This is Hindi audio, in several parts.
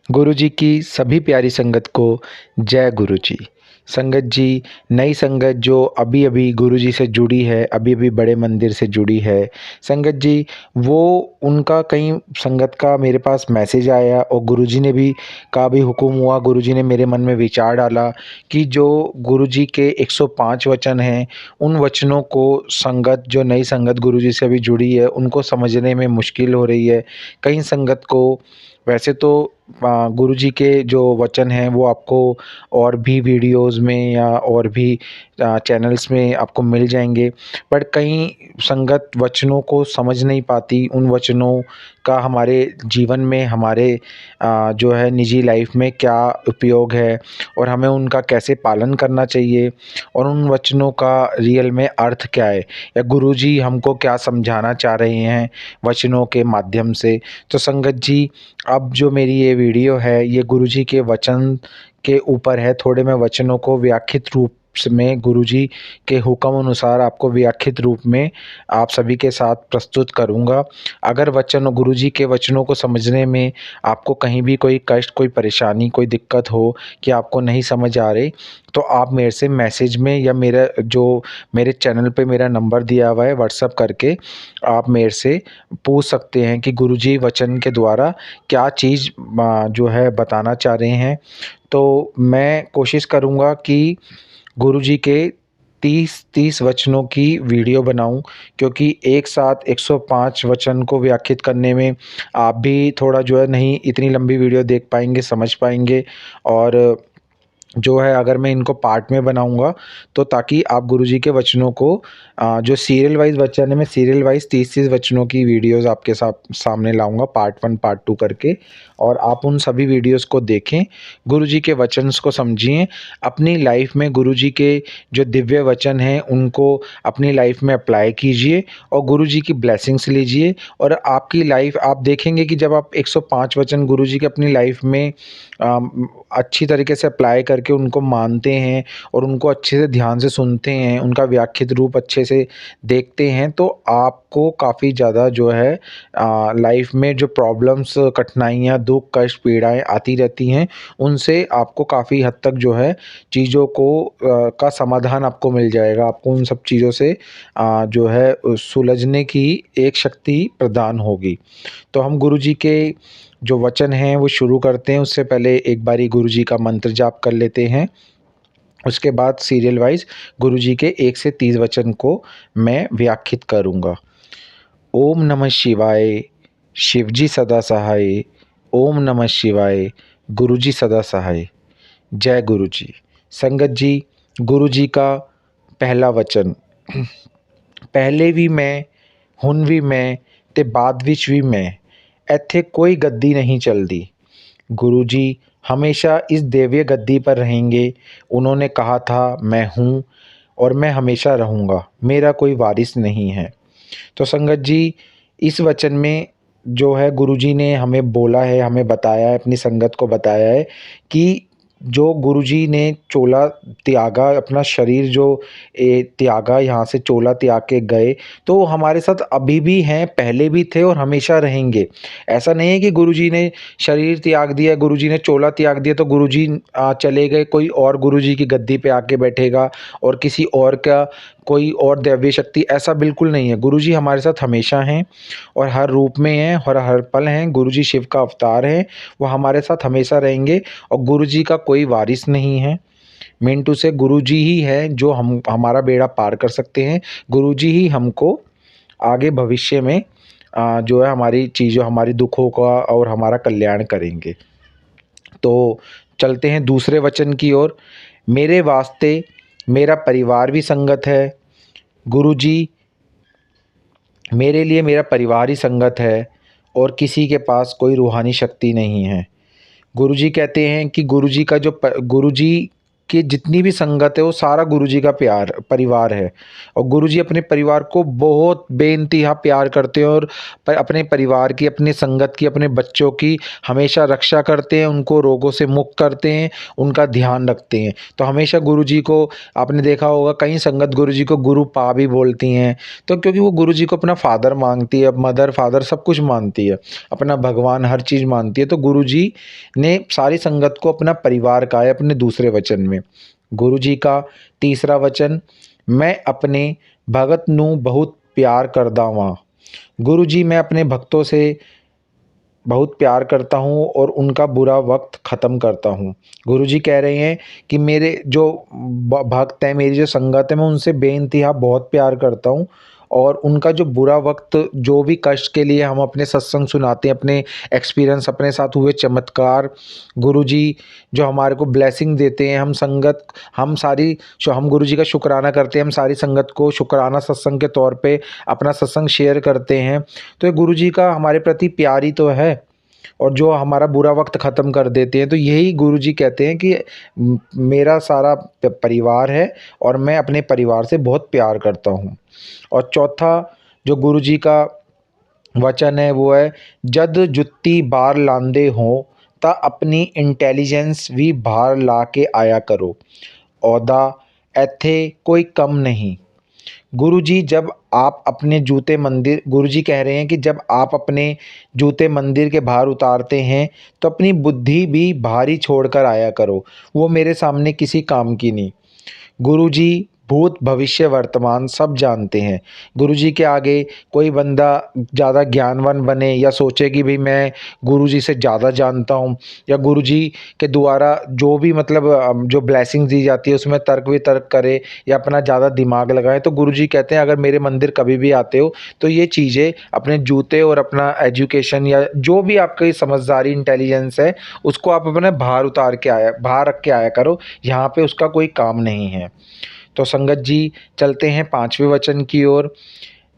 गुरु जी की सभी प्यारी संगत को जय गुरु जी। संगत जी, नई संगत जो अभी-अभी गुरु जी से जुड़ी है, अभी-अभी बड़े मंदिर से जुड़ी है, संगत जी वो उनका कहीं संगत का मेरे पास मैसेज आया और गुरु जी ने भी का भी हुक्म हुआ, गुरु जी ने मेरे मन में विचार डाला कि जो गुरु जी के 105 वचन हैं, उन वचनों को संगत जो नई संगत गुरु जी से अभी जुड़ी है, उनको समझने में मुश्किल हो रही है। कई संगत को वैसे तो गुरु जी के जो वचन हैं वो आपको और भी वीडियोज़ में या और भी चैनल्स में आपको मिल जाएँगे। बट कई संगत वचनों को समझ नहीं पाती, उन वचनों का हमारे जीवन में, हमारे जो है निजी लाइफ में क्या उपयोग है और हमें उनका कैसे पालन करना चाहिए और उन वचनों का रियल में अर्थ क्या है या गुरु जी हमको क्या समझाना चाह रहे हैं वचनों के माध्यम से। तो संगत जी, अब जो मेरी ये वीडियो है ये गुरुजी के वचन के ऊपर है। थोड़े मैं वचनों को व्याख्यित रूप में गुरुजी के हुक्म अनुसार आपको व्याख्यित रूप में आप सभी के साथ प्रस्तुत करूँगा। अगर वचन गुरुजी के वचनों को समझने में आपको कहीं भी कोई कष्ट, कोई परेशानी, कोई दिक्कत हो कि आपको नहीं समझ आ रही, तो आप मेरे से मैसेज में या मेरे चैनल पे मेरा नंबर दिया हुआ है व्हाट्सएप करके आप मेरे से पूछ सकते हैं कि गुरुजी वचन के द्वारा क्या चीज़ जो है बताना चाह रहे हैं। तो मैं कोशिश करूँगा कि गुरुजी के 30 वचनों की वीडियो बनाऊँ, क्योंकि एक साथ 105 वचन को व्याख्यात करने में आप भी थोड़ा जो है नहीं इतनी लंबी वीडियो देख पाएँगे, समझ पाएँगे और जो है अगर मैं इनको पार्ट में बनाऊँगा तो ताकि आप गुरुजी के वचनों को जो सीरियल वाइज़ वचन है, मैं सीरियल वाइज़ 30-30 वचनों की वीडियोज़ आपके सामने लाऊँगा पार्ट 1 पार्ट 2 करके और आप उन सभी वीडियोज़ को देखें, गुरुजी के वचन्स को समझिए, अपनी लाइफ़ में गुरुजी के जो दिव्य वचन हैं उनको अपनी लाइफ़ में अप्लाई कीजिए और गुरुजी की ब्लेसिंग्स लीजिए और आपकी लाइफ़ आप देखेंगे कि जब आप 105 वचन गुरुजी के अपनी लाइफ़ में अच्छी तरीके से अप्लाई करके उनको मानते हैं और उनको अच्छे से ध्यान से सुनते हैं, उनका व्याख्यात रूप अच्छे से देखते हैं, तो आपको काफ़ी ज़्यादा जो है लाइफ में जो प्रॉब्लम्स, कठिनाइयाँ, दुःख, कष्ट, पीड़ाएँ आती रहती हैं, उनसे आपको काफ़ी हद तक जो है चीज़ों को का समाधान आपको मिल जाएगा। आपको उन सब चीज़ों से जो है सुलझने की एक शक्ति प्रदान होगी। तो हम गुरुजी के जो वचन हैं वो शुरू करते हैं, उससे पहले एक बारी गुरुजी का मंत्र जाप कर लेते हैं। उसके बाद सीरियल वाइज़ गुरुजी के 1 से 30 वचन को मैं व्याख्यात करूँगा। ओम नमः शिवाय, शिवजी सदा सहाय। ओम नमः शिवाय, गुरुजी सदा सहाय। जय गुरुजी। संगत जी, गुरुजी का पहला वचन पहले भी मैं, ਹੁਣ ਵੀ ਮੈਂ ਤੇ ਬਾਅਦ ਵਿੱਚ ਵੀ मैं, ਇੱਥੇ कोई गद्दी नहीं चलती। गुरु जी हमेशा इस दिव्य गद्दी पर रहेंगे। उन्होंने कहा था मैं हूँ और मैं हमेशा रहूँगा, मेरा कोई वारिस नहीं है। तो संगत जी, इस वचन में जो है गुरुजी ने हमें बोला है, हमें बताया है, अपनी संगत को बताया है कि जो गुरुजी ने चोला त्यागा, अपना शरीर जो त्यागा, यहाँ से चोला त्याग के गए, तो वो हमारे साथ अभी भी हैं, पहले भी थे और हमेशा रहेंगे। ऐसा नहीं है कि गुरुजी ने शरीर त्याग दिया, गुरुजी ने चोला त्याग दिया तो गुरुजी चले गए, कोई और गुरुजी की गद्दी पे आके बैठेगा और किसी और का कोई और दैवीय शक्ति, ऐसा बिल्कुल नहीं है। गुरुजी हमारे साथ हमेशा हैं और हर रूप में हैं और हर पल हैं। गुरुजी शिव का अवतार हैं, वो हमारे साथ हमेशा रहेंगे और गुरुजी का कोई वारिस नहीं है। मेन टू से गुरुजी ही है जो हमारा बेड़ा पार कर सकते हैं। गुरुजी ही हमको आगे भविष्य में जो है हमारी चीज़ों, हमारी दुखों का और हमारा कल्याण करेंगे। तो चलते हैं दूसरे वचन की ओर। मेरे वास्ते मेरा परिवार भी संगत है। गुरुजी मेरे लिए मेरा परिवार ही संगत है और किसी के पास कोई रूहानी शक्ति नहीं है। गुरुजी कहते हैं कि गुरुजी कि जितनी भी संगत है वो सारा गुरुजी का प्यार परिवार है और गुरुजी अपने परिवार को बहुत बेइंतहा प्यार करते हैं और अपने परिवार की, अपनी संगत की, अपने बच्चों की हमेशा रक्षा करते हैं, उनको रोगों से मुक्त करते हैं, उनका ध्यान रखते हैं। तो हमेशा गुरुजी को आपने देखा होगा कई संगत गुरुजी को गुरु पा भी बोलती हैं, तो क्योंकि वो गुरुजी को अपना फादर मांगती है, मदर फादर सब कुछ मानती है, अपना भगवान हर चीज़ मानती है। तो गुरुजी ने सारी संगत को अपना परिवार कहा है अपने दूसरे वचन में। गुरुजी का तीसरा वचन, मैं अपने भगत नू बहुत प्यार करदा वां। गुरुजी मैं अपने भक्तों से बहुत प्यार करता हूँ और उनका बुरा वक्त ख़त्म करता हूँ। गुरुजी कह रहे हैं कि मेरे जो भक्त हैं, मेरी जो संगत है, मैं उनसे बेइंतहा बहुत प्यार करता हूँ और उनका जो बुरा वक्त, जो भी कष्ट के लिए हम अपने सत्संग सुनाते हैं, अपने एक्सपीरियंस, अपने साथ हुए चमत्कार, गुरुजी जो हमारे को ब्लेसिंग देते हैं, हम गुरुजी का शुक्राना करते हैं, हम सारी संगत को शुक्राना सत्संग के तौर पे अपना सत्संग शेयर करते हैं। तो ये गुरुजी का हमारे प्रति प्यार ही तो है और जो हमारा बुरा वक्त ख़त्म कर देते हैं। तो यही गुरुजी कहते हैं कि मेरा सारा परिवार है और मैं अपने परिवार से बहुत प्यार करता हूँ। और चौथा जो गुरुजी का वचन है वो है, जद जुत्ती बार लांदे हों ता अपनी इंटेलिजेंस भी बाहर ला के आया करो, औदा एथे कोई कम नहीं। गुरुजी जब आप अपने जूते मंदिर गुरुजी कह रहे हैं कि जब आप अपने जूते मंदिर के बाहर उतारते हैं तो अपनी बुद्धि भी बाहर ही छोड़ कर आया करो, वो मेरे सामने किसी काम की नहीं। गुरुजी भूत भविष्य वर्तमान सब जानते हैं। गुरुजी के आगे कोई बंदा ज़्यादा ज्ञानवान बने या सोचे कि भाई मैं गुरुजी से ज़्यादा जानता हूँ या गुरुजी के द्वारा जो भी मतलब जो ब्लेसिंग्स दी जाती है उसमें तर्क वितर्क करे या अपना ज़्यादा दिमाग लगाए, तो गुरुजी कहते हैं अगर मेरे मंदिर कभी भी आते हो तो ये चीज़ें अपने जूते और अपना एजुकेशन या जो भी आपकी समझदारी इंटेलिजेंस है उसको आप अपने बाहर रख के आया करो, यहाँ पे उसका कोई काम नहीं है। तो संगत जी चलते हैं पांचवें वचन की ओर।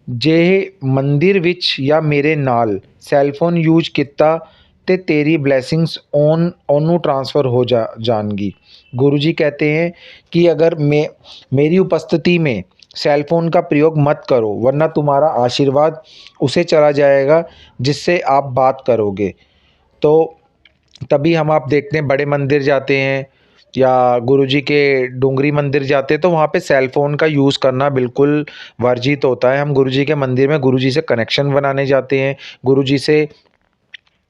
जे मंदिर विच या मेरे नाल सैलफोन यूज किता ते तेरी ब्लेसिंग्स ओनू ट्रांसफ़र हो जाएंगी। गुरुजी कहते हैं कि अगर मेरी उपस्थिति में सेलफोन का प्रयोग मत करो वरना तुम्हारा आशीर्वाद उसे चला जाएगा जिससे आप बात करोगे। तो तभी हम आप देखते हैं बड़े मंदिर जाते हैं या गुरुजी के डोंगरी मंदिर जाते हैं तो वहाँ पे सेल फ़ोन का यूज़ करना बिल्कुल वर्जित होता है। हम गुरुजी के मंदिर में गुरुजी से कनेक्शन बनाने जाते हैं, गुरुजी से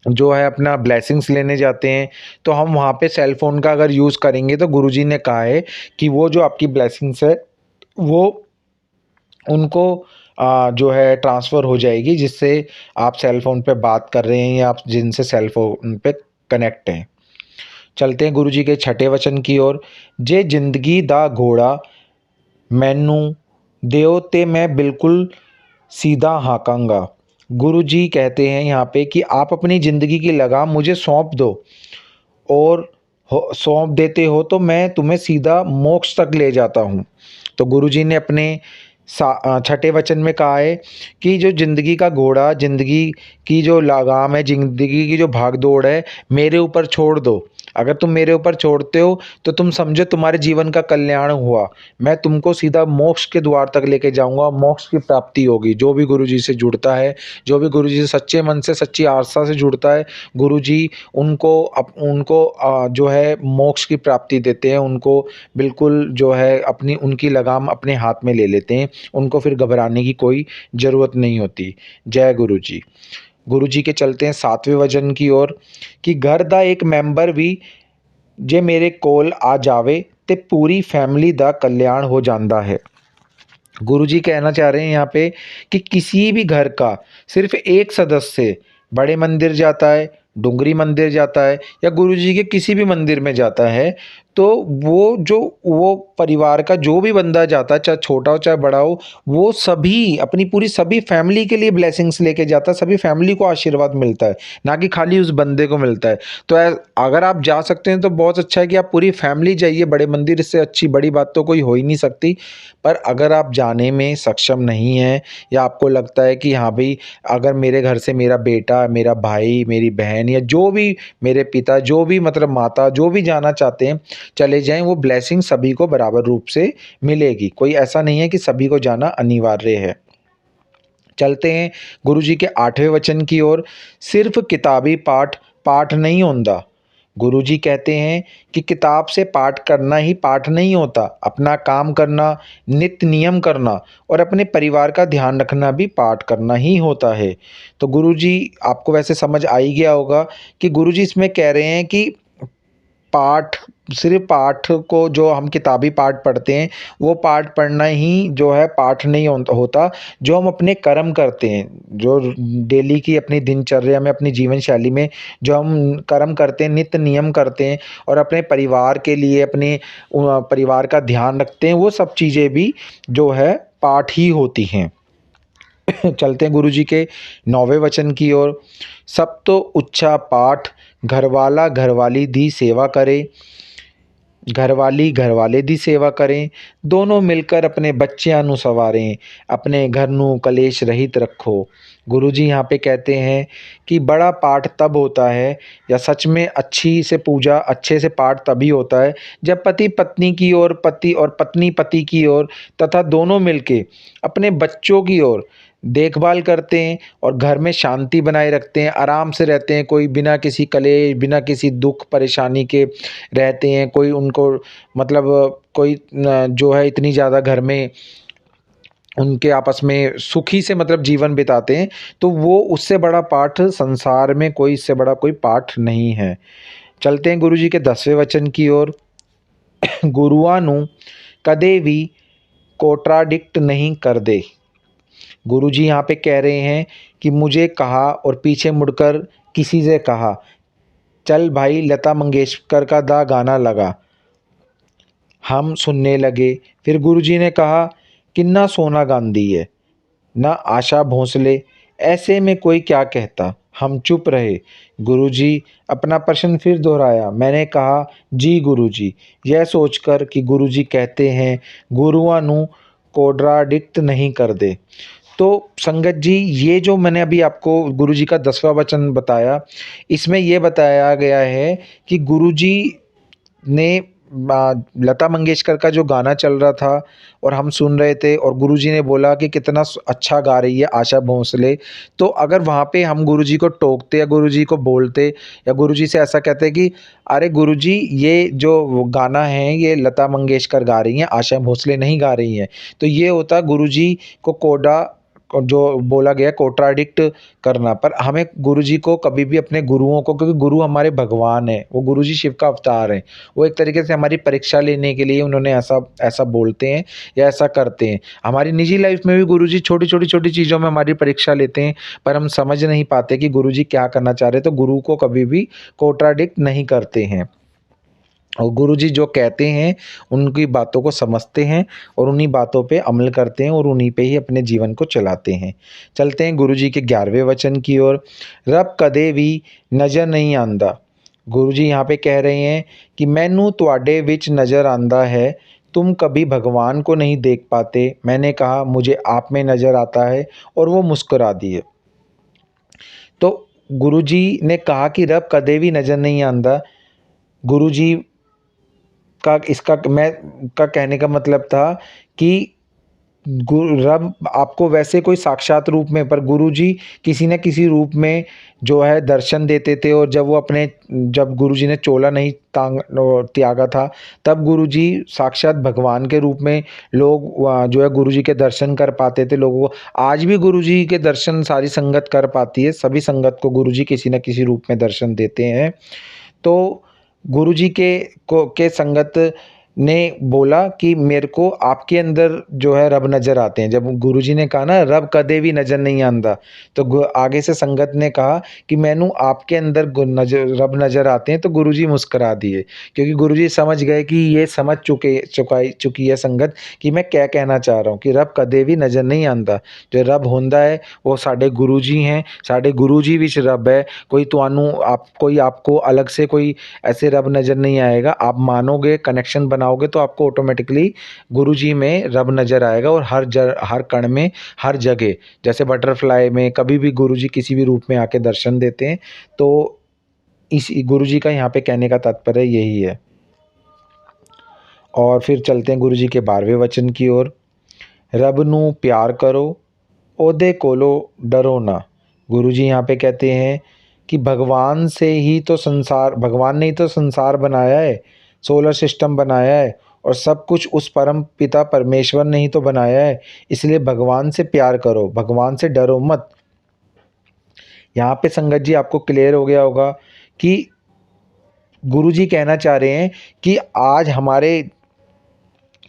जो है अपना ब्लेसिंग्स लेने जाते हैं, तो हम वहाँ पे सेल फ़ोन का अगर यूज़ करेंगे तो गुरुजी ने कहा है कि वो जो आपकी ब्लेसिंग्स है वो उनको जो है ट्रांसफ़र हो जाएगी, जिससे आप सेल फ़ोन पे बात कर रहे हैं या आप जिनसे सेल फ़ोन पे कनेक्ट हैं। चलते हैं गुरुजी के छठे वचन की ओर। जे जिंदगी दा घोड़ा मैनू देओ ते मैं बिल्कुल सीधा हाँकांगा। गुरुजी कहते हैं यहाँ पे कि आप अपनी ज़िंदगी की लगाम मुझे सौंप दो और सौंप देते हो तो मैं तुम्हें सीधा मोक्ष तक ले जाता हूँ। तो गुरुजी ने अपने छठे वचन में कहा है कि जो ज़िंदगी का घोड़ा, ज़िंदगी की जो लगाम है, ज़िंदगी की जो भाग दौड़ है, मेरे ऊपर छोड़ दो। अगर तुम मेरे ऊपर छोड़ते हो तो तुम समझो तुम्हारे जीवन का कल्याण हुआ। मैं तुमको सीधा मोक्ष के द्वार तक लेके जाऊंगा, मोक्ष की प्राप्ति होगी। जो भी गुरुजी से जुड़ता है, जो भी गुरुजी से सच्चे मन से, सच्ची आस्था से जुड़ता है, गुरुजी उनको जो है मोक्ष की प्राप्ति देते हैं। उनको बिल्कुल जो है अपनी उनकी लगाम अपने हाथ में ले लेते हैं, उनको फिर घबराने की कोई ज़रूरत नहीं होती। जय गुरुजी। गुरुजी के चलते हैं सातवें वचन की ओर कि घर दा एक मैंबर भी जे मेरे कोल आ जावे ते पूरी फैमिली दा कल्याण हो जाता है। गुरुजी कहना चाह रहे हैं यहाँ पे कि किसी भी घर का सिर्फ एक सदस्य बड़े मंदिर जाता है, डुंगरी मंदिर जाता है या गुरुजी के किसी भी मंदिर में जाता है, तो वो परिवार का जो भी बंदा जाता है, चाहे छोटा हो चाहे बड़ा हो, वो सभी अपनी पूरी सभी फैमिली के लिए ब्लेसिंग्स लेके जाता है, सभी फैमिली को आशीर्वाद मिलता है, ना कि खाली उस बंदे को मिलता है। तो अगर आप जा सकते हैं तो बहुत अच्छा है कि आप पूरी फैमिली जाइए बड़े मंदिर, इससे अच्छी बड़ी बात तो कोई हो ही नहीं सकती। पर अगर आप जाने में सक्षम नहीं हैं या आपको लगता है कि हाँ भाई अगर मेरे घर से मेरा बेटा, मेरा भाई, मेरी बहन या जो भी मेरे पिता, जो भी मतलब माता, जो भी जाना चाहते हैं, चले जाएं, वो ब्लेसिंग सभी को बराबर रूप से मिलेगी। कोई ऐसा नहीं है कि सभी को जाना अनिवार्य है। चलते हैं गुरुजी के 8वें वचन की ओर। सिर्फ किताबी पाठ पाठ नहीं होता। गुरुजी कहते हैं कि किताब से पाठ करना ही पाठ नहीं होता, अपना काम करना, नित्य नियम करना और अपने परिवार का ध्यान रखना भी पाठ करना ही होता है। तो गुरुजी, आपको वैसे समझ आ ही गया होगा कि गुरुजी इसमें कह रहे हैं कि पाठ, सिर्फ पाठ को जो हम किताबी पाठ पढ़ते हैं, वो पाठ पढ़ना ही जो है पाठ नहीं होता। जो हम अपने कर्म करते हैं, जो डेली की अपनी दिनचर्या में, अपनी जीवन शैली में जो हम कर्म करते हैं, नित्य नियम करते हैं और अपने परिवार के लिए, अपने परिवार का ध्यान रखते हैं, वो सब चीज़ें भी जो है पाठ ही होती हैं। चलते हैं गुरुजी के 9वें वचन की ओर। सब तो उच्चा पाठ, घरवाला घरवाली दी सेवा करे, घरवाली घरवाले दी सेवा करें, दोनों मिलकर अपने बच्चों ਨੂੰ संवारें, अपने घर ਨੂੰ कलेश रहित रखो। गुरुजी यहाँ पे कहते हैं कि बड़ा पाठ तब होता है, या सच में अच्छी से पूजा, अच्छे से पाठ तभी होता है जब पति पत्नी की ओर, पति और पत्नी पति की ओर तथा दोनों मिलके अपने बच्चों की ओर देखभाल करते हैं और घर में शांति बनाए रखते हैं, आराम से रहते हैं, कोई बिना किसी कलेश, बिना किसी दुख परेशानी के रहते हैं। कोई उनको मतलब कोई जो है इतनी ज़्यादा घर में उनके आपस में सुखी से मतलब जीवन बिताते हैं, तो वो उससे बड़ा पाठ संसार में कोई, इससे बड़ा कोई पाठ नहीं है। चलते हैं गुरुजी के 10वें वचन की ओर। गुरुआ ਨੂੰ कदे भी कोट्राडिक्ट नहीं कर दे। गुरुजी यहाँ पे कह रहे हैं कि मुझे कहा और पीछे मुड़कर किसी से कहा, चल भाई लता मंगेशकर का दा गाना लगा। हम सुनने लगे। फिर गुरुजी ने कहा, किन्ना सोना गांधी है ना आशा भोंसले, ऐसे में कोई क्या कहता। हम चुप रहे। गुरुजी अपना प्रश्न फिर दोहराया। मैंने कहा, जी गुरुजी, यह सोचकर कि गुरुजी कहते हैं गुरुआं ਨੂੰ कोड्राडिक्ट नहीं कर दे। तो संगत जी, ये जो मैंने अभी आपको गुरुजी का 10वां वचन बताया, इसमें ये बताया गया है कि गुरुजी ने लता मंगेशकर का जो गाना चल रहा था और हम सुन रहे थे, और गुरुजी ने बोला कि कितना अच्छा गा रही है आशा भोंसले। तो अगर वहाँ पे हम गुरुजी को टोकते या गुरुजी को बोलते या गुरुजी से ऐसा कहते कि अरे गुरुजी, ये जो गाना है ये लता मंगेशकर गा रही हैं, आशा भोंसले नहीं गा रही हैं, तो ये होता गुरुजी को कोडा, जो बोला गया कोट्राडिक्ट करना। पर हमें गुरुजी को कभी भी अपने गुरुओं को, क्योंकि गुरु हमारे भगवान हैं, वो गुरुजी शिव का अवतार हैं, वो एक तरीके से हमारी परीक्षा लेने के लिए उन्होंने ऐसा ऐसा बोलते हैं या ऐसा करते हैं। हमारी निजी लाइफ में भी गुरुजी छोटी छोटी छोटी चीज़ों में हमारी परीक्षा लेते हैं, पर हम समझ नहीं पाते कि गुरुजी क्या करना चाह रहे। तो गुरु को कभी भी कोट्राडिक्ट नहीं करते हैं, और गुरुजी जो कहते हैं उनकी बातों को समझते हैं और उन्हीं बातों पे अमल करते हैं और उन्हीं पे ही अपने जीवन को चलाते हैं। चलते हैं गुरुजी के 11वें वचन की ओर। रब कदे भी नज़र नहीं आंदा। गुरुजी यहाँ पे कह रहे हैं कि मैनू तुआडे विच नज़र आंदा है, तुम कभी भगवान को नहीं देख पाते। मैंने कहा, मुझे आप में नज़र आता है, और वो मुस्कुरा दिए। तो गुरुजी ने कहा कि रब कदे भी नज़र नहीं आंदा। गुरुजी का इसका मैं का कहने का मतलब था कि रब आपको वैसे कोई साक्षात रूप में, पर गुरुजी किसी न किसी रूप में जो है दर्शन देते थे। और जब गुरुजी ने चोला नहीं त्यागा था, तब गुरुजी साक्षात भगवान के रूप में लोग जो है गुरुजी के दर्शन कर पाते थे लोगों को। आज भी गुरुजी के दर्शन सारी संगत कर पाती है, सभी संगत को गुरुजी किसी न किसी रूप में दर्शन देते हैं। तो गुरुजी के संगत ने बोला कि मेरे को आपके अंदर जो है रब नज़र आते हैं। जब गुरुजी ने कहा ना रब कदे भी नज़र नहीं आंदा, तो आगे से संगत ने कहा कि मैनू आपके अंदर रब नज़र आते हैं। तो गुरुजी मुस्करा दिए, क्योंकि गुरुजी समझ गए कि ये समझ चुकी है संगत कि मैं क्या कहना चाह रहा हूँ, कि रब कदे भी नज़र नहीं आंदा। जो रब होंदा है वो साढ़े गुरुजी हैं, साढ़े गुरुजी विच रब है। कोई आपको अलग से कोई ऐसे रब नज़र नहीं आएगा। आप मानोगे, कनेक्शन बनाओगे, तो आपको ऑटोमेटिकली गुरुजी में रब नज़र आएगा। और हर कण में, हर जगह, जैसे बटरफ्लाई में कभी भी गुरुजी किसी भी रूप में आके दर्शन देते हैं। तो इस गुरुजी का यहाँ पे कहने का तात्पर्य यही है। और फिर चलते हैं गुरु जी के 12वें वचन की ओर। रब नू प्यार करो, ओदे कोलो डरो ना। गुरु जी यहाँ पे कहते हैं कि भगवान से ही तो संसार, भगवान ने ही तो संसार बनाया है, सोलर सिस्टम बनाया है, और सब कुछ उस परम पिता परमेश्वर ने ही तो बनाया है। इसलिए भगवान से प्यार करो, भगवान से डरो मत। यहाँ पे संगत जी आपको क्लियर हो गया होगा कि गुरु जी कहना चाह रहे हैं कि आज हमारे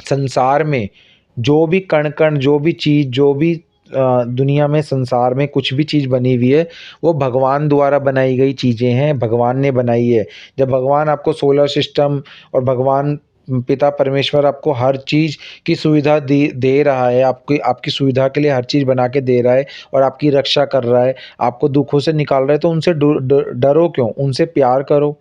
संसार में जो भी कण कण, जो भी चीज़, जो भी दुनिया में, संसार में कुछ भी चीज़ बनी हुई है वो भगवान द्वारा बनाई गई चीज़ें हैं, भगवान ने बनाई है। जब भगवान आपको सोलर सिस्टम और भगवान पिता परमेश्वर आपको हर चीज़ की सुविधा दे रहा है, आपकी आपकी सुविधा के लिए हर चीज़ बना के दे रहा है और आपकी रक्षा कर रहा है, आपको दुखों से निकाल रहा है, तो उनसे डरो क्यों, उनसे प्यार करो।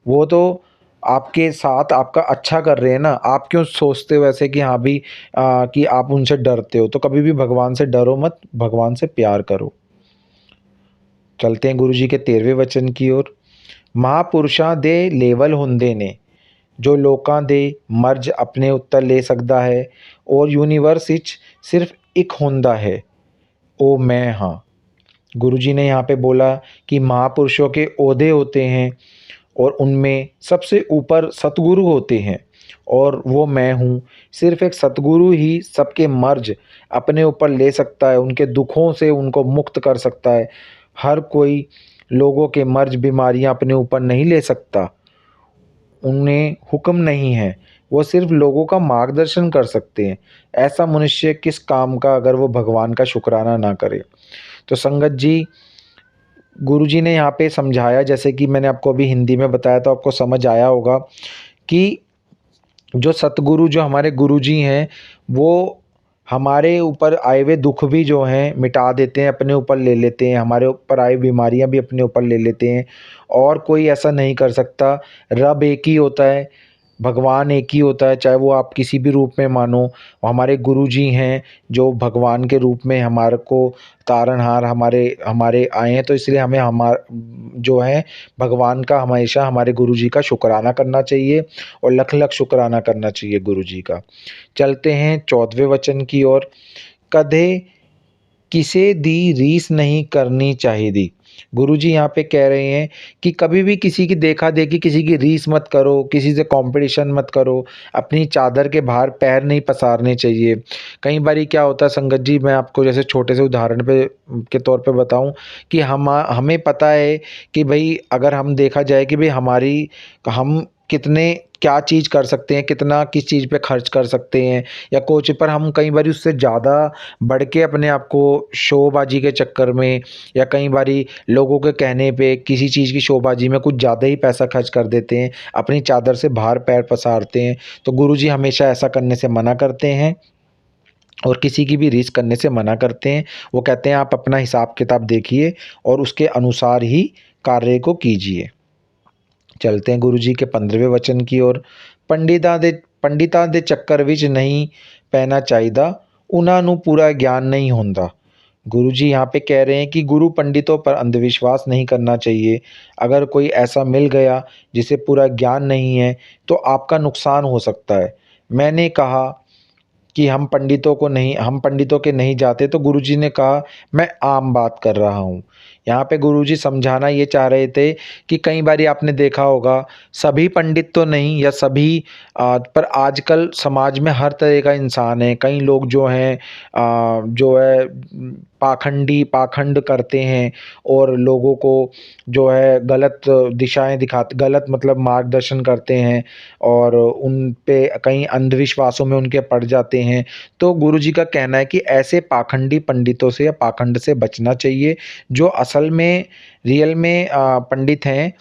वो तो आपके साथ आपका अच्छा कर रहे हैं ना, आप क्यों सोचते हो वैसे कि हाँ भी कि आप उनसे डरते हो। तो कभी भी भगवान से डरो मत, भगवान से प्यार करो। चलते हैं गुरु जी के 13वें वचन की ओर। महापुरुषां दे लेवल हुंदे ने, जो लोकां दे मर्ज अपने उत्तर ले सकता है, और यूनिवर्स इच सिर्फ एक हुंदा है, ओ मैं हाँ। गुरु जी ने यहाँ पे बोला कि महापुरुषों के ओहदे होते हैं और उनमें सबसे ऊपर सतगुरु होते हैं, और वो मैं हूँ। सिर्फ एक सतगुरु ही सबके मर्ज अपने ऊपर ले सकता है, उनके दुखों से उनको मुक्त कर सकता है। हर कोई लोगों के मर्ज बीमारियाँ अपने ऊपर नहीं ले सकता, उन्हें हुक्म नहीं है, वो सिर्फ लोगों का मार्गदर्शन कर सकते हैं। ऐसा मनुष्य किस काम का अगर वो भगवान का शुक्राना ना करे। तो संगत जी, गुरुजी ने यहाँ पे समझाया, जैसे कि मैंने आपको अभी हिंदी में बताया तो आपको समझ आया होगा कि जो सतगुरु, जो हमारे गुरुजी हैं, वो हमारे ऊपर आए हुए दुख भी जो हैं मिटा देते हैं, अपने ऊपर ले लेते हैं, हमारे ऊपर आई बीमारियां भी अपने ऊपर ले लेते हैं, और कोई ऐसा नहीं कर सकता। रब एक ही होता है, भगवान एक ही होता है, चाहे वो आप किसी भी रूप में मानो। वो हमारे गुरुजी हैं जो भगवान के रूप में हमारे को तारनहार हमारे हमारे आए हैं। तो इसलिए हमें जो है भगवान का हमेशा हमारे गुरुजी का शुक्राना करना चाहिए, और लख लख शुक्राना करना चाहिए गुरुजी का। चलते हैं 14वें वचन की ओर। कदे किसे दी रीस नहीं करनी चाहिए। गुरुजी यहाँ पे कह रहे हैं कि कभी भी किसी की देखा देखी, किसी की रीस मत करो, किसी से कंपटीशन मत करो, अपनी चादर के बाहर पैर नहीं पसारने चाहिए। कई बारी क्या होता है संगत जी, मैं आपको जैसे छोटे से उदाहरण पे के तौर पे बताऊं कि हमें पता है कि भाई अगर हम देखा जाए कि भाई हम कितने क्या चीज़ कर सकते हैं, कितना किस चीज़ पे खर्च कर सकते हैं, या कुछ पर हम कई बार उससे ज़्यादा बढ़ के अपने आप को शोबाजी के चक्कर में, या कई बारी लोगों के कहने पे किसी चीज़ की शोबाजी में कुछ ज़्यादा ही पैसा खर्च कर देते हैं, अपनी चादर से बाहर पैर पसारते हैं। तो गुरुजी हमेशा ऐसा करने से मना करते हैं, और किसी की भी रीस करने से मना करते हैं। वो कहते हैं आप अपना हिसाब किताब देखिए और उसके अनुसार ही कार्य को कीजिए। चलते हैं गुरुजी के 15वें वचन की ओर। ਪੰਡਿਤਾਂ ਦੇ ਚੱਕਰ ਵਿੱਚ नहीं पैना चाहिदा, उन्हां ਨੂੰ पूरा ज्ञान नहीं होंदा। गुरु जी यहाँ पे कह रहे हैं कि गुरु पंडितों पर अंधविश्वास नहीं करना चाहिए। अगर कोई ऐसा मिल गया जिसे पूरा ज्ञान नहीं है तो आपका नुकसान हो सकता है। मैंने कहा कि हम पंडितों के नहीं जाते, तो गुरुजी ने कहा मैं आम बात कर रहा हूँ। यहाँ पे गुरुजी समझाना ये चाह रहे थे कि कई बारी आपने देखा होगा, सभी पंडित तो नहीं, या सभी पर आजकल समाज में हर तरह का इंसान है। कई लोग जो हैं जो है पाखंड करते हैं, और लोगों को जो है गलत दिशाएं दिखाते, गलत मतलब मार्गदर्शन करते हैं, और उन पे कई अंधविश्वासों में उनके पड़ जाते हैं। तो गुरुजी का कहना है कि ऐसे पाखंडी पंडितों से या पाखंड से बचना चाहिए। जो असल में रियल में पंडित हैं,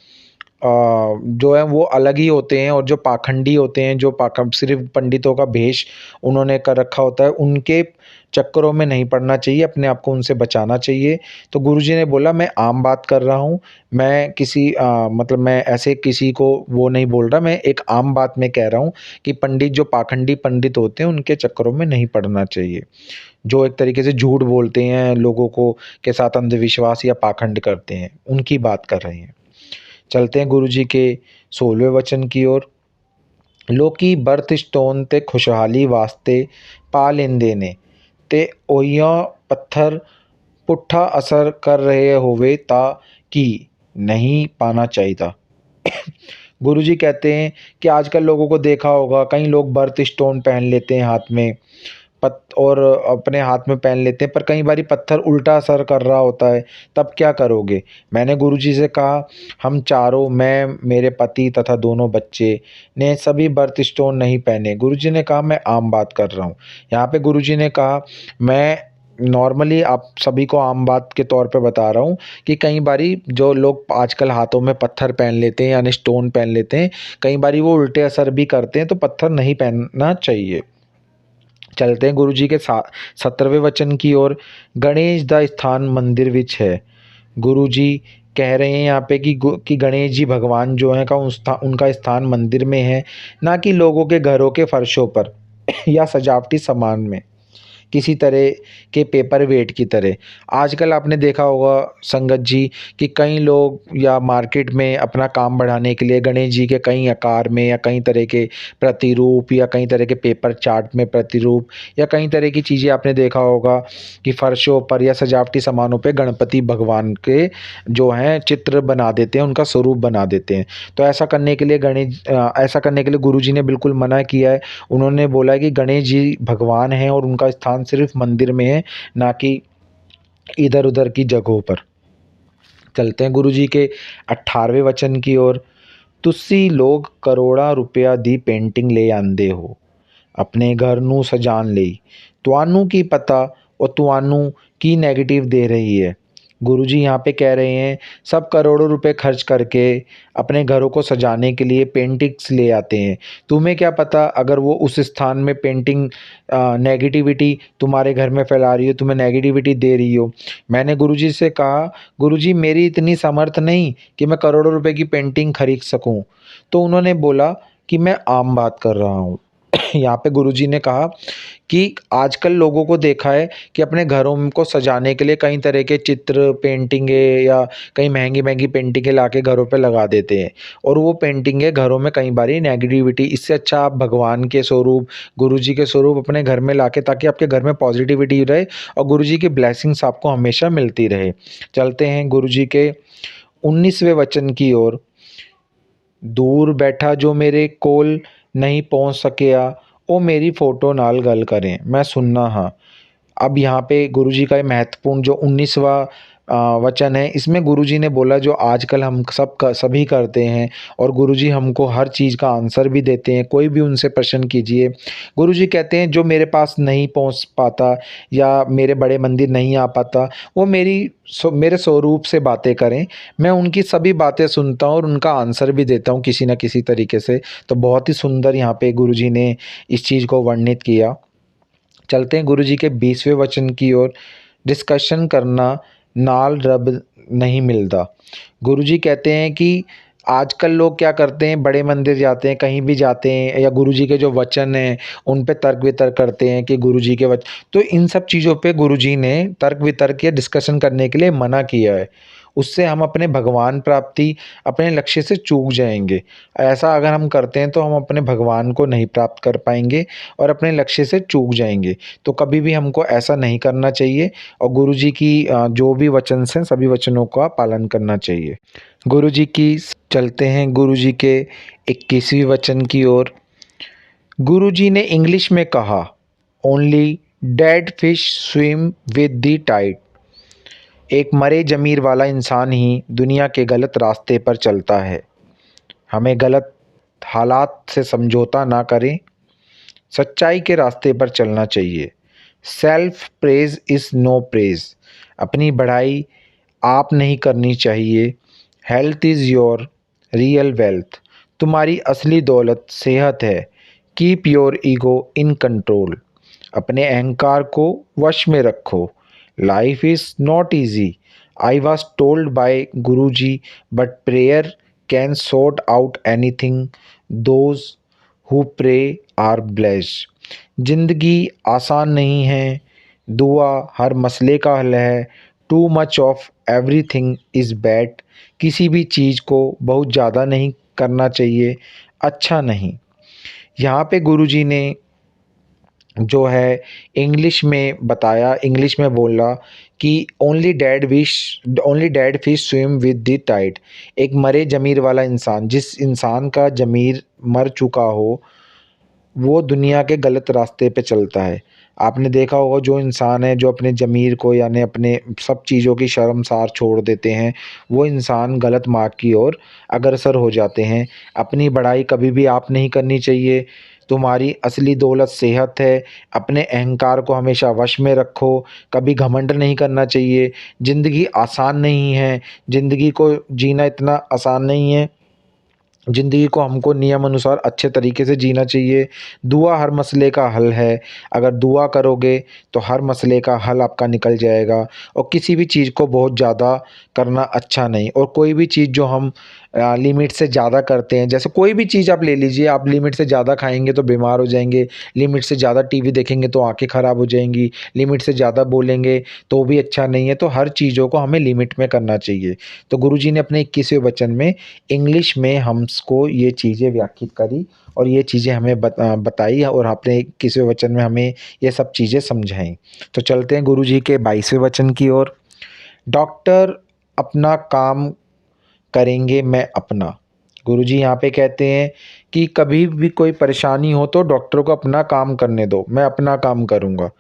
जो है वो अलग ही होते हैं, और जो पाखंडी होते हैं, जो पाखंड सिर्फ पंडितों का भेष उन्होंने कर रखा होता है, उनके चक्करों में नहीं पड़ना चाहिए, अपने आप को उनसे बचाना चाहिए। तो गुरुजी ने बोला मैं आम बात कर रहा हूँ, मैं किसी मतलब मैं ऐसे किसी को वो नहीं बोल रहा, मैं एक आम बात में कह रहा हूँ कि पंडित, जो पाखंडी पंडित होते हैं, उनके चक्करों में नहीं पड़ना चाहिए, जो एक तरीके से झूठ बोलते हैं, लोगों को के साथ अंधविश्वास या पाखंड करते हैं, उनकी बात कर रहे हैं। चलते हैं गुरु जी के 16वें वचन की ओर। ਲੋਕੀ ਬਰਥਸਟੋਨ ਤੇ ਖੁਸ਼ਹਾਲੀ ਵਾਸਤੇ ਪਾ ਲੈਂਦੇ ਨੇ ਤੇ ਉਹੀਓ ਪੱਥਰ ਪੁੱਠਾ ਅਸਰ ਕਰ ਰਹੇ होवे ता कि नहीं पाना चाहिए। गुरुजी कहते हैं कि आजकल लोगों को देखा होगा, कई लोग बर्थ स्टोन पहन लेते हैं हाथ में पत और अपने हाथ में पहन लेते हैं, पर कई बारी पत्थर उल्टा असर कर रहा होता है, तब क्या करोगे? मैंने गुरुजी से कहा, हम चारों, मैं, मेरे पति तथा दोनों बच्चे ने सभी बर्थ स्टोन नहीं पहने। गुरुजी ने कहा, मैं आम बात कर रहा हूँ। यहाँ पे गुरुजी ने कहा, मैं नॉर्मली आप सभी को आम बात के तौर पे बता रहा हूँ कि कई बारी जो लोग आजकल हाथों में पत्थर पहन लेते हैं यानी स्टोन पहन लेते हैं, कई बारी वो उल्टे असर भी करते हैं, तो पत्थर नहीं पहनना चाहिए। चलते हैं गुरु जी के 17वें वचन की ओर। गणेश दा स्थान मंदिर विच है। गुरु जी कह रहे हैं यहाँ पे कि गणेश जी भगवान जो हैं का उनका स्थान मंदिर में है, ना कि लोगों के घरों के फर्शों पर या सजावटी सामान में, किसी तरह के पेपर वेट की तरह। आजकल आपने देखा होगा संगत जी कि कई लोग या मार्केट में अपना काम बढ़ाने के लिए गणेश जी के कई आकार में या कई तरह के प्रतिरूप या कई तरह के पेपर चार्ट में प्रतिरूप या कई तरह की चीज़ें आपने देखा होगा कि फर्शों पर या सजावटी सामानों पे गणपति भगवान के जो हैं चित्र बना देते हैं, उनका स्वरूप बना देते हैं। तो ऐसा करने के लिए गुरुजी ने बिल्कुल मना किया है। उन्होंने बोला है कि गणेश जी भगवान हैं और उनका स्थान सिर्फ मंदिर में है, ना कि इधर-उधर की जगहों पर। चलते हैं गुरुजी के 18वें वचन की ओर। ਤੁਸੀਂ ਲੋਕ ਕਰੋੜਾਂ ਰੁਪਇਆ ਦੀ ਪੇਂਟਿੰਗ ਲੈ ਆਉਂਦੇ ਹੋ ਆਪਣੇ ਘਰ ਨੂੰ ਸਜਾਉਣ ਲਈ। ਤੁਹਾਨੂੰ ਕੀ ਪਤਾ ਉਹ ਤੁਹਾਨੂੰ ਕੀ नेगेटिव दे रही है। गुरुजी यहाँ पे कह रहे हैं, सब करोड़ों रुपए खर्च करके अपने घरों को सजाने के लिए पेंटिंग्स ले आते हैं। तुम्हें क्या पता अगर वो उस स्थान में पेंटिंग नेगेटिविटी तुम्हारे घर में फैला रही हो, तुम्हें नेगेटिविटी दे रही हो। मैंने गुरुजी से कहा, गुरुजी मेरी इतनी समर्थ नहीं कि मैं करोड़ों रुपए की पेंटिंग खरीद सकूं। तो उन्होंने बोला कि मैं आम बात कर रहा हूँ। यहाँ पे गुरुजी ने कहा कि आजकल लोगों को देखा है कि अपने घरों को सजाने के लिए कई तरह के चित्र, पेंटिंगें या कई महँगी-महँगी पेंटिंगें लाके घरों पे लगा देते हैं और वो पेंटिंगें घरों में कई बारी नेगेटिविटी, इससे अच्छा आप भगवान के स्वरूप, गुरुजी के स्वरूप अपने घर में लाके, ताकि आपके घर में पॉजिटिविटी रहे और गुरुजी की ब्लेसिंग्स आपको हमेशा मिलती रहे। चलते हैं गुरुजी के 19वें वचन की ओर। दूर बैठा जो मेरे कोल नहीं पहुँच सकिया, ਉਹ मेरी फ़ोटो नाल गल करें, मैं सुनना हाँ। अब यहाँ पे गुरुजी का ये महत्वपूर्ण जो 19वां वचन है, इसमें गुरुजी ने बोला जो आजकल हम सभी करते हैं और गुरुजी हमको हर चीज़ का आंसर भी देते हैं, कोई भी उनसे प्रश्न कीजिए। गुरुजी कहते हैं जो मेरे पास नहीं पहुँच पाता या मेरे बड़े मंदिर नहीं आ पाता, वो मेरे स्वरूप से बातें करें। मैं उनकी सभी बातें सुनता हूँ और उनका आंसर भी देता हूँ किसी न किसी तरीके से। तो बहुत ही सुंदर यहाँ पे गुरुजी ने इस चीज़ को वर्णित किया। चलते हैं गुरुजी के 20वें वचन की ओर। डिस्कशन करना नाल रब नहीं मिलता। गुरुजी कहते हैं कि आजकल लोग क्या करते हैं, बड़े मंदिर जाते हैं, कहीं भी जाते हैं या गुरुजी के जो वचन हैं उन पे तर्क वितर्क करते हैं कि गुरुजी के वचन, तो इन सब चीज़ों पे गुरुजी ने तर्क वितर्क या डिस्कशन करने के लिए मना किया है। उससे हम अपने भगवान प्राप्ति, अपने लक्ष्य से चूक जाएँगे। ऐसा अगर हम करते हैं तो हम अपने भगवान को नहीं प्राप्त कर पाएँगे और अपने लक्ष्य से चूक जाएँगे। तो कभी भी हमको ऐसा नहीं करना चाहिए और गुरुजी की जो भी वचन हैं, सभी वचनों का पालन करना चाहिए। गुरुजी की चलते हैं गुरुजी के 21वें वचन की ओर। गुरुजी ने इंग्लिश में कहा, only dead fish swim with the tide. एक मरे ज़मीर वाला इंसान ही दुनिया के गलत रास्ते पर चलता है। हमें गलत हालात से समझौता ना करें, सच्चाई के रास्ते पर चलना चाहिए। Self praise is no praise. अपनी बढ़ाई आप नहीं करनी चाहिए। Health is your real wealth. तुम्हारी असली दौलत सेहत है। Keep your ego in control. अपने अहंकार को वश में रखो। Life is not easy. I was told by Guruji but prayer can sort out anything. Those who pray are blessed. ज़िंदगी आसान नहीं है, दुआ हर मसले का हल है। Too much of everything is bad. किसी भी चीज़ को बहुत ज़्यादा नहीं करना चाहिए, अच्छा नहीं। यहाँ पे गुरुजी ने जो है इंग्लिश में बताया, इंग्लिश में बोला कि only dead fish swim with the tide. एक मरे ज़मीर वाला इंसान, जिस इंसान का ज़मीर मर चुका हो, वो दुनिया के गलत रास्ते पे चलता है। आपने देखा होगा जो इंसान है जो अपने ज़मीर को यानी अपने सब चीज़ों की शर्मसार छोड़ देते हैं, वो इंसान गलत मार्ग की ओर अग्रसर हो जाते हैं। अपनी बढ़ाई कभी भी आप नहीं करनी चाहिए। तुम्हारी असली दौलत सेहत है। अपने अहंकार को हमेशा वश में रखो, कभी घमंड नहीं करना चाहिए। ज़िंदगी आसान नहीं है, ज़िंदगी को जीना इतना आसान नहीं है। ज़िंदगी को हमको नियम अनुसार अच्छे तरीके से जीना चाहिए। दुआ हर मसले का हल है। अगर दुआ करोगे तो हर मसले का हल आपका निकल जाएगा। और किसी भी चीज़ को बहुत ज़्यादा करना अच्छा नहीं, और कोई भी चीज़ जो हम लिमिट से ज़्यादा करते हैं, जैसे कोई भी चीज़ आप ले लीजिए, आप लिमिट से ज़्यादा खाएँगे तो बीमार हो जाएँगे, लिमिट से ज़्यादा टीवी देखेंगे तो आँखें ख़राब हो जाएँगी, लिमिट से ज़्यादा बोलेंगे तो भी अच्छा नहीं है। तो हर चीज़ों को हमें लिमिट में करना चाहिए। तो गुरुजी ने अपने 21वें वचन में इंग्लिश में हमको ये चीज़ें व्याख्यात करी और ये चीज़ें हमें बताई, और आपने 21वें वचन में हमें ये सब चीज़ें समझाई। तो चलते हैं गुरुजी के 22वें वचन की ओर। डॉक्टर अपना काम करेंगे, मैं अपना। गुरुजी यहाँ पे कहते हैं कि कभी भी कोई परेशानी हो तो डॉक्टर को अपना काम करने दो, मैं अपना काम करूँगा।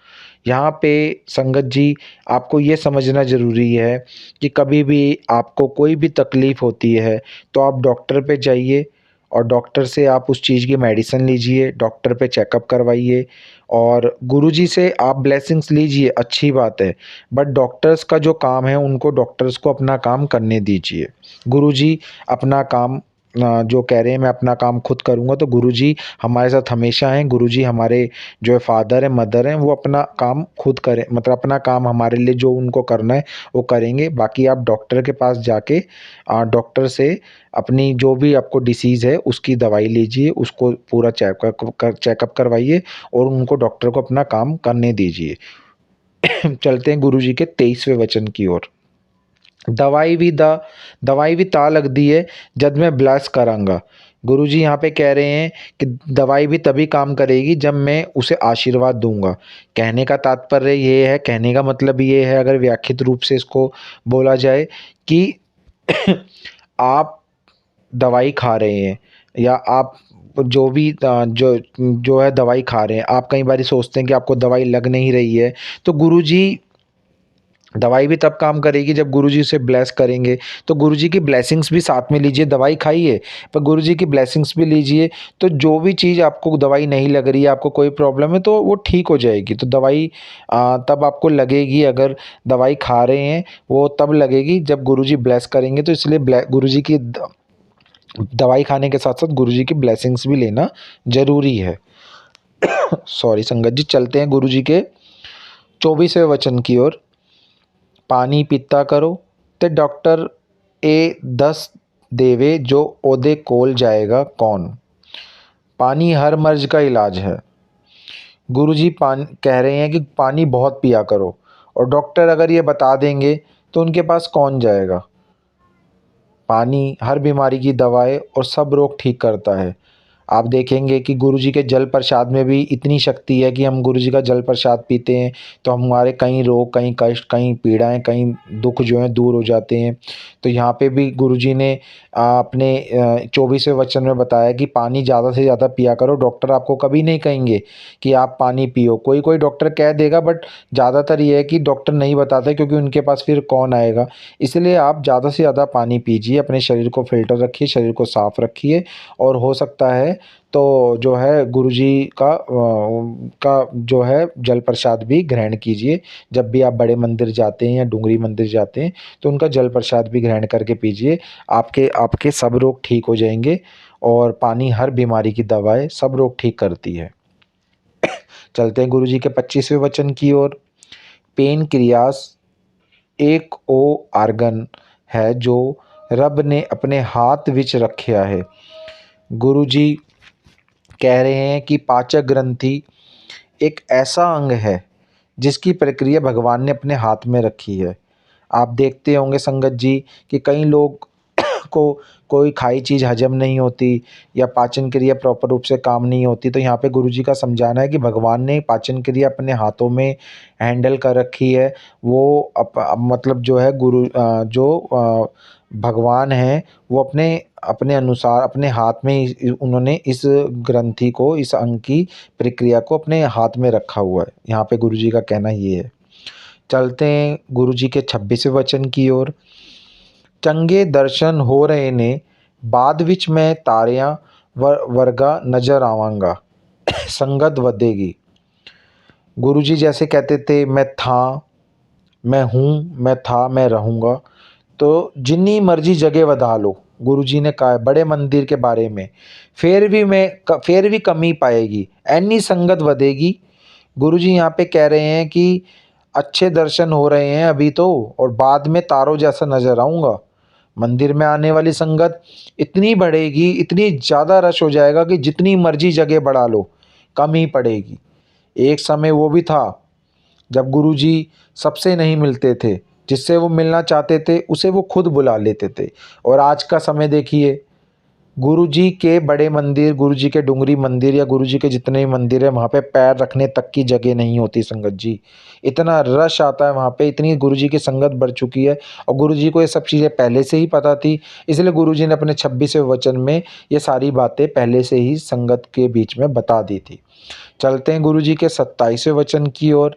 यहाँ पे संगत जी, आपको ये समझना ज़रूरी है कि कभी भी आपको कोई भी तकलीफ़ होती है तो आप डॉक्टर पे जाइए, और डॉक्टर से आप उस चीज़ की मेडिसिन लीजिए, डॉक्टर पे चेकअप करवाइए, और गुरुजी से आप ब्लेसिंग्स लीजिए, अच्छी बात है। बट डॉक्टर्स का जो काम है, उनको डॉक्टर्स को अपना काम करने दीजिए। गुरुजी अपना काम जो कह रहे हैं मैं अपना काम खुद करूँगा, तो गुरुजी हमारे साथ हमेशा हैं। गुरुजी हमारे जो फादर हैं, मदर हैं, वो अपना काम खुद करें, मतलब अपना काम हमारे लिए जो उनको करना है वो करेंगे। बाकी आप डॉक्टर के पास जाके डॉक्टर से अपनी जो भी आपको डिसीज़ है उसकी दवाई लीजिए, उसको पूरा चेकअप करवाइए, और उनको डॉक्टर को अपना काम करने दीजिए। चलते हैं गुरुजी के 23वें वचन की ओर। दवाई भी ता लगदी है जब मैं ब्लस करांगा। गुरुजी यहाँ पे कह रहे हैं कि दवाई भी तभी काम करेगी जब मैं उसे आशीर्वाद दूंगा। कहने का तात्पर्य ये है, कहने का मतलब ये है, अगर व्याख्यात रूप से इसको बोला जाए कि आप दवाई खा रहे हैं, या आप जो भी जो है दवाई खा रहे हैं, आप कई बार सोचते हैं कि आपको दवाई लग नहीं रही है, तो गुरुजी दवाई भी तब काम करेगी जब गुरुजी उसे ब्लेस करेंगे। तो गुरुजी की ब्लेसिंग्स भी साथ में लीजिए, दवाई खाइए पर गुरुजी की ब्लेसिंग्स भी लीजिए। तो जो भी चीज़ आपको दवाई नहीं लग रही है, आपको कोई प्रॉब्लम है, तो वो ठीक हो जाएगी। तो दवाई तब आपको लगेगी, अगर दवाई खा रहे हैं वो तब लगेगी जब गुरुजी ब्लेस करेंगे। तो इसलिए गुरुजी की दवाई खाने के साथ साथ गुरुजी की ब्लेसिंग्स भी लेना ज़रूरी है। सॉरी संगत जी, चलते हैं गुरुजी के 24वें वचन की ओर। पानी पीता करो ते डॉक्टर ए दस देवे जो ओदे कोल जाएगा कौन। पानी हर मर्ज का इलाज है। गुरुजी पानी कह रहे हैं कि पानी बहुत पिया करो, और डॉक्टर अगर ये बता देंगे तो उनके पास कौन जाएगा। पानी हर बीमारी की दवा है और सब रोग ठीक करता है। आप देखेंगे कि गुरुजी के जल प्रसाद में भी इतनी शक्ति है कि हम गुरुजी का जल प्रसाद पीते हैं तो हमारे कई रोग, कई कष्ट, कई पीड़ाएं, कई दुख जो हैं दूर हो जाते हैं। तो यहाँ पे भी गुरुजी ने अपने 24वें वचन में बताया कि पानी ज़्यादा से ज़्यादा पिया करो। डॉक्टर आपको कभी नहीं कहेंगे कि आप पानी पियो, कोई कोई डॉक्टर कह देगा, बट ज़्यादातर ये है कि डॉक्टर नहीं बताते क्योंकि उनके पास फिर कौन आएगा। इसलिए आप ज़्यादा से ज़्यादा पानी पीजिए, अपने शरीर को फ़िल्टर रखिए, शरीर को साफ़ रखिए, और हो सकता है तो जो है गुरुजी का जो है जल प्रसाद भी ग्रहण कीजिए। जब भी आप बड़े मंदिर जाते हैं या डुंगरी मंदिर जाते हैं तो उनका जल प्रसाद भी ग्रहण करके पीजिए। आपके आपके सब रोग ठीक हो जाएंगे, और पानी हर बीमारी की दवा है, सब रोग ठीक करती है। चलते हैं गुरुजी के 25वें वचन की ओर। पेन क्रियास एक ओ आर्गन है जो रब ने अपने हाथ विच रखा है। गुरुजी कह रहे हैं कि पाचक ग्रंथि एक ऐसा अंग है जिसकी प्रक्रिया भगवान ने अपने हाथ में रखी है। आप देखते होंगे संगत जी कि कई लोग को कोई खाई चीज़ हजम नहीं होती या पाचन क्रिया प्रॉपर रूप से काम नहीं होती, तो यहाँ पे गुरुजी का समझाना है कि भगवान ने पाचन क्रिया अपने हाथों में हैंडल कर रखी है। वो मतलब जो है भगवान हैं वो अपने अपने अनुसार अपने हाथ में उन्होंने इस ग्रंथि को, इस अंग की प्रक्रिया को अपने हाथ में रखा हुआ है। यहाँ पे गुरुजी का कहना ये है। चलते हैं गुरुजी के 26वें वचन की ओर। चंगे दर्शन हो रहे ने, बाद विच मैं तारियां वर्गा नजर आवांगा, संगत वधेगी। गुरुजी जैसे कहते थे, मैं था, मैं हूँ, मैं था, मैं रहूँगा। तो जितनी मर्जी जगह वधा लो, गुरुजी ने कहा है बड़े मंदिर के बारे में, फिर भी कमी पाएगी, ऐनी संगत वधेगी। गुरुजी यहाँ पे कह रहे हैं कि अच्छे दर्शन हो रहे हैं अभी तो, और बाद में तारों जैसा नजर आऊँगा। मंदिर में आने वाली संगत इतनी बढ़ेगी, इतनी ज़्यादा रश हो जाएगा कि जितनी मर्जी जगह बढ़ा लो, कम ही पड़ेगी। एक समय वो भी था जब गुरुजी सबसे नहीं मिलते थे, जिससे वो मिलना चाहते थे उसे वो खुद बुला लेते थे। और आज का समय देखिए, गुरुजी के बड़े मंदिर, गुरुजी के डुंगरी मंदिर या गुरुजी के जितने भी मंदिर है, वहाँ पे पैर रखने तक की जगह नहीं होती संगत जी। इतना रश आता है वहाँ पे, इतनी गुरुजी की संगत बढ़ चुकी है। और गुरुजी को ये सब चीज़ें पहले से ही पता थी, इसलिए गुरुजी ने अपने 26वें वचन में ये सारी बातें पहले से ही संगत के बीच में बता दी थी। चलते हैं गुरुजी के 27वें वचन की ओर।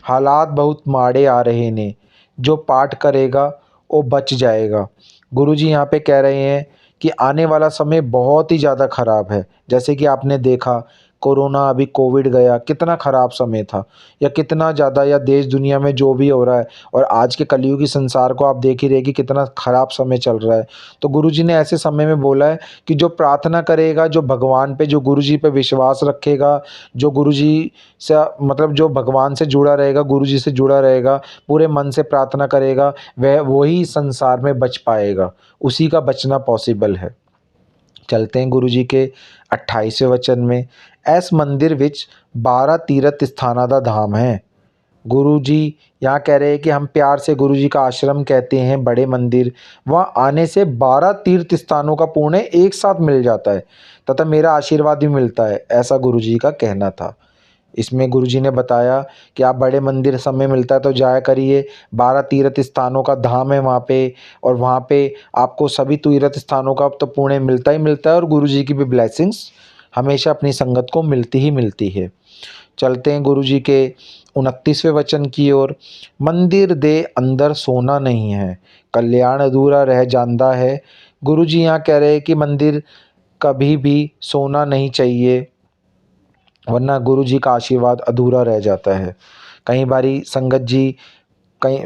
हालात बहुत माड़े आ रहे ने, जो पाठ करेगा वो बच जाएगा। गुरुजी यहाँ पे कह रहे हैं कि आने वाला समय बहुत ही ज़्यादा ख़राब है। जैसे कि आपने देखा, कोरोना, अभी कोविड गया, कितना ख़राब समय था, या कितना ज़्यादा, या देश दुनिया में जो भी हो रहा है, और आज के कलयुगी संसार को आप देख ही रहे कि कितना ख़राब समय चल रहा है। तो गुरुजी ने ऐसे समय में बोला है कि जो प्रार्थना करेगा, जो भगवान पे, जो गुरुजी पे विश्वास रखेगा, जो गुरुजी से मतलब जो भगवान से जुड़ा रहेगा, गुरुजी से जुड़ा रहेगा, पूरे मन से प्रार्थना करेगा, वही संसार में बच पाएगा, उसी का बचना पॉसिबल है। चलते हैं गुरुजी के 28वें वचन में। ऐस मंदिर विच 12 तीर्थ स्थाना दा धाम है। गुरुजी यहाँ कह रहे हैं कि हम प्यार से गुरुजी का आश्रम कहते हैं, बड़े मंदिर, वहाँ आने से 12 तीर्थ स्थानों का पुण्य एक साथ मिल जाता है तथा मेरा आशीर्वाद भी मिलता है, ऐसा गुरुजी का कहना था। इसमें गुरुजी ने बताया कि आप बड़े मंदिर, समय मिलता है तो जाया करिए, 12 तीर्थ स्थानों का धाम है वहाँ पे, और वहाँ पे आपको सभी तीर्थ स्थानों का तो पुण्य मिलता ही मिलता है, और गुरुजी की भी ब्लेसिंग्स हमेशा अपनी संगत को मिलती ही मिलती है। चलते हैं गुरुजी के 29वें वचन की ओर। मंदिर दे अंदर सोना नहीं है, कल्याण अधूरा रह जांदा है। गुरुजी यहाँ कह रहे हैं कि मंदिर कभी भी सोना नहीं चाहिए, वरना गुरुजी का आशीर्वाद अधूरा रह जाता है। कई बारी संगत जी, कहीं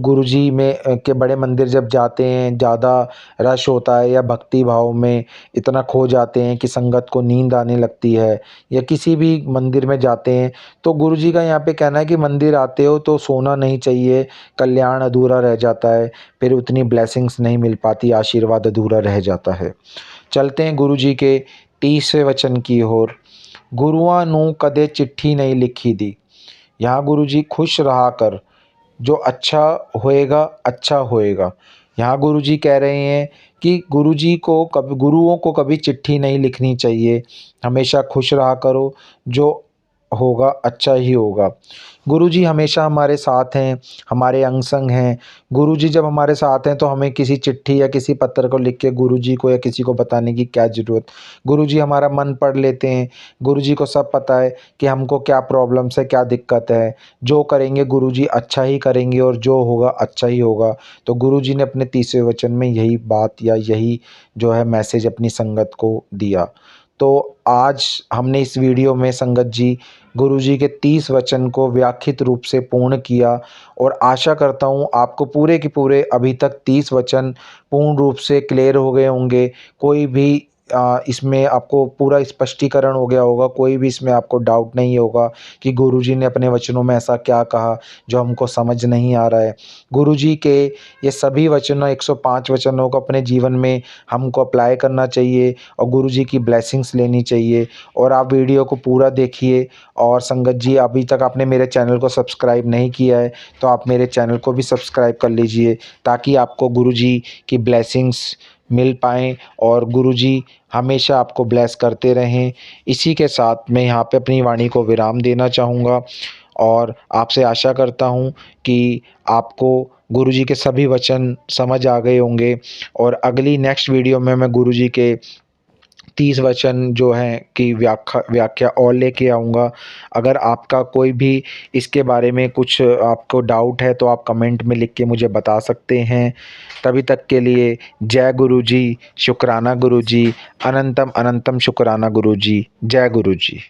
गुरुजी में के बड़े मंदिर जब जाते हैं, ज़्यादा रश होता है या भक्ति भाव में इतना खो जाते हैं कि संगत को नींद आने लगती है, या किसी भी मंदिर में जाते हैं, तो गुरुजी का यहाँ पे कहना है कि मंदिर आते हो तो सोना नहीं चाहिए, कल्याण अधूरा रह जाता है, फिर उतनी ब्लेसिंग्स नहीं मिल पाती, आशीर्वाद अधूरा रह जाता है। चलते हैं गुरुजी के 30वें वचन की ओर। गुरुआं नूं कदे चिट्ठी नहीं लिखी दी। यहाँ गुरुजी खुश रहा कर, जो अच्छा होएगा अच्छा होएगा। यहाँ गुरुजी कह रहे हैं कि गुरुओं को कभी चिट्ठी नहीं लिखनी चाहिए, हमेशा खुश रहा करो, जो होगा अच्छा ही होगा। गुरुजी हमेशा हमारे साथ हैं, हमारे अंग संग हैं। गुरुजी जब हमारे साथ हैं तो हमें किसी चिट्ठी या किसी पत्र को लिख के गुरुजी को या किसी को बताने की क्या ज़रूरत। गुरुजी हमारा मन पढ़ लेते हैं, गुरुजी को सब पता है कि हमको क्या प्रॉब्लम्स है, क्या दिक्कत है। जो करेंगे गुरुजी अच्छा ही करेंगे, और जो होगा अच्छा ही होगा। तो गुरुजी ने अपने 30वें वचन में यही बात, या यही जो है मैसेज अपनी संगत को दिया। तो आज हमने इस वीडियो में संगत जी गुरुजी के 30 वचन को व्याख्यित रूप से पूर्ण किया, और आशा करता हूँ आपको पूरे के पूरे अभी तक 30 वचन पूर्ण रूप से क्लियर हो गए होंगे। कोई भी इसमें आपको पूरा स्पष्टीकरण हो गया होगा, कोई भी इसमें आपको डाउट नहीं होगा कि गुरुजी ने अपने वचनों में ऐसा क्या कहा जो हमको समझ नहीं आ रहा है। गुरुजी के ये सभी वचनों 105 वचनों को अपने जीवन में हमको अप्लाई करना चाहिए और गुरुजी की ब्लेसिंग्स लेनी चाहिए। और आप वीडियो को पूरा देखिए। और संगत जी, अभी तक आपने मेरे चैनल को सब्सक्राइब नहीं किया है तो आप मेरे चैनल को भी सब्सक्राइब कर लीजिए, ताकि आपको गुरुजी की ब्लेसिंग्स मिल पाएँ और गुरुजी हमेशा आपको ब्लेस करते रहें। इसी के साथ मैं यहाँ पे अपनी वाणी को विराम देना चाहूँगा और आपसे आशा करता हूँ कि आपको गुरुजी के सभी वचन समझ आ गए होंगे। और अगली नेक्स्ट वीडियो में मैं गुरुजी के 30 वचन जो हैं की व्याख्या और लेके आऊँगा। अगर आपका कोई भी इसके बारे में कुछ आपको डाउट है तो आप कमेंट में लिख के मुझे बता सकते हैं। तभी तक के लिए जय गुरुजी, शुक्राना गुरुजी, अनंतम अनंतम शुक्राना गुरुजी, जय गुरुजी।